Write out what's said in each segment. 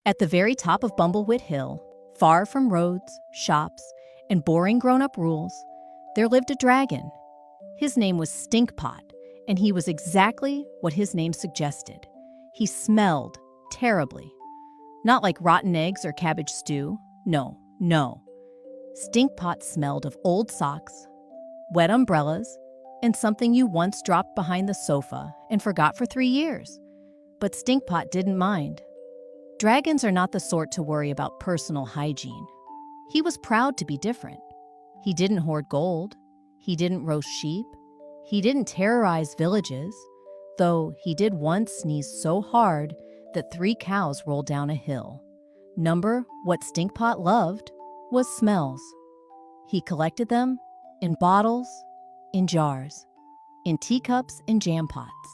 At the very top of Bumbleweed Hill, far from roads, shops, and boring grown-up rules, there lived a dragon. His name was Stinkpot, and he was exactly what his name suggested. He smelled terribly. Not like rotten eggs or cabbage stew. No, no. Stinkpot smelled of old socks, wet umbrellas, and something you once dropped behind the sofa and forgot for 3 years. But Stinkpot didn't mind. Dragons are not the sort to worry about personal hygiene. He was proud to be different. He didn't hoard gold. He didn't roast sheep. He didn't terrorize villages, though he did once sneeze so hard that 3 cows rolled down a hill. What Stinkpot loved was smells. He collected them in bottles, in jars, in teacups and jam pots.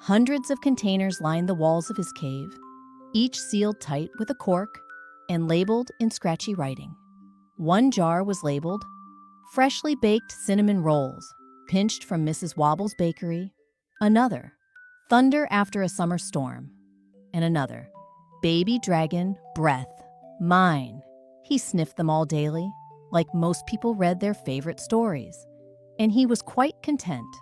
Hundreds of containers lined the walls of his cave, each sealed tight with a cork and labeled in scratchy writing. One jar was labeled, "Freshly baked cinnamon rolls, pinched from Mrs. Wobble's bakery." Another, "Thunder after a summer storm." And another, "Baby dragon breath, mine." He sniffed them all daily, like most people read their favorite stories. And he was quite content,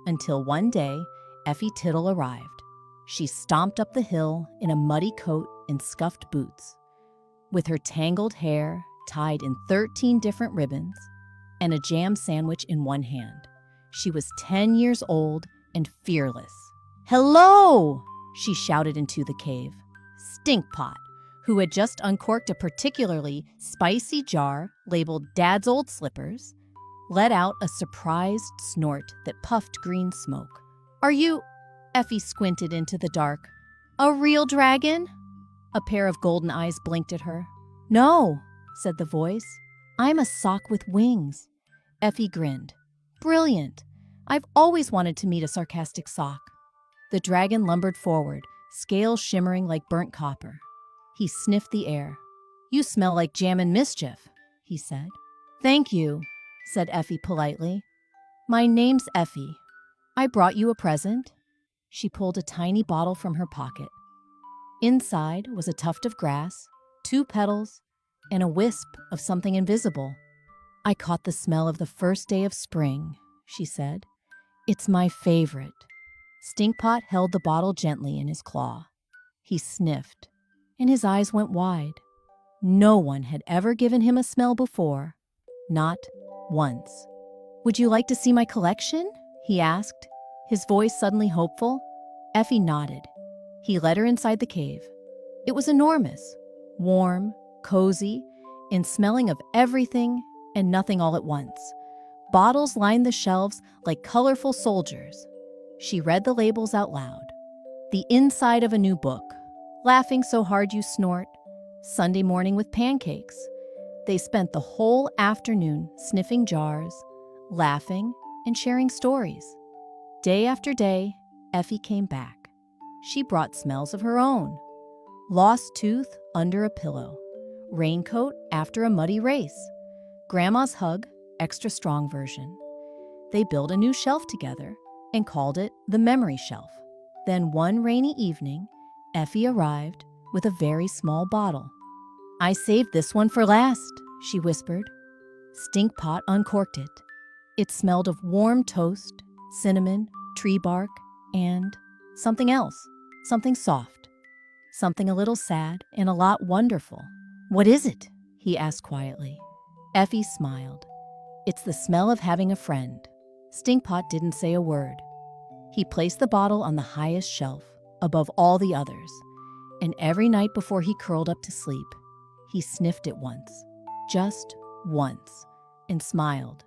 until one day Effie Tittle arrived. She stomped up the hill in a muddy coat and scuffed boots, with her tangled hair tied in 13 different ribbons and a jam sandwich in one hand. She was 10 years old and fearless. "Hello!" she shouted into the cave. Stinkpot, who had just uncorked a particularly spicy jar labeled Dad's Old Slippers, let out a surprised snort that puffed green smoke. "Are you—" Effie squinted into the dark. "A real dragon?" A pair of golden eyes blinked at her. "No," said the voice. "I'm a sock with wings." Effie grinned. "Brilliant. I've always wanted to meet a sarcastic sock." The dragon lumbered forward, scales shimmering like burnt copper. He sniffed the air. "You smell like jam and mischief," he said. "Thank you," said Effie politely. "My name's Effie. I brought you a present." She pulled a tiny bottle from her pocket. Inside was a tuft of grass, 2 petals, and a wisp of something invisible. "I caught the smell of the first day of spring," she said. "It's my favorite." Stinkpot held the bottle gently in his claw. He sniffed, and his eyes went wide. No one had ever given him a smell before, not once. "Would you like to see my collection?" he asked, his voice suddenly hopeful. Effie nodded. He led her inside the cave. It was enormous, warm, cozy, and smelling of everything and nothing all at once. Bottles lined the shelves like colorful soldiers. She read the labels out loud. "The inside of a new book. Laughing so hard you snort. Sunday morning with pancakes." They spent the whole afternoon sniffing jars, laughing, and sharing stories. Day after day, Effie came back. She brought smells of her own. Lost tooth under a pillow. Raincoat after a muddy race. Grandma's hug, extra strong version. They built a new shelf together and called it the memory shelf. Then one rainy evening, Effie arrived with a very small bottle. "I saved this one for last," she whispered. Stinkpot uncorked it. It smelled of warm toast, cinnamon, tree bark, and something else, something soft, something a little sad and a lot wonderful. "What is it?" he asked quietly. Effie smiled. "It's the smell of having a friend." Stinkpot didn't say a word. He placed the bottle on the highest shelf, above all the others, and every night before he curled up to sleep, he sniffed it once, just once, and smiled.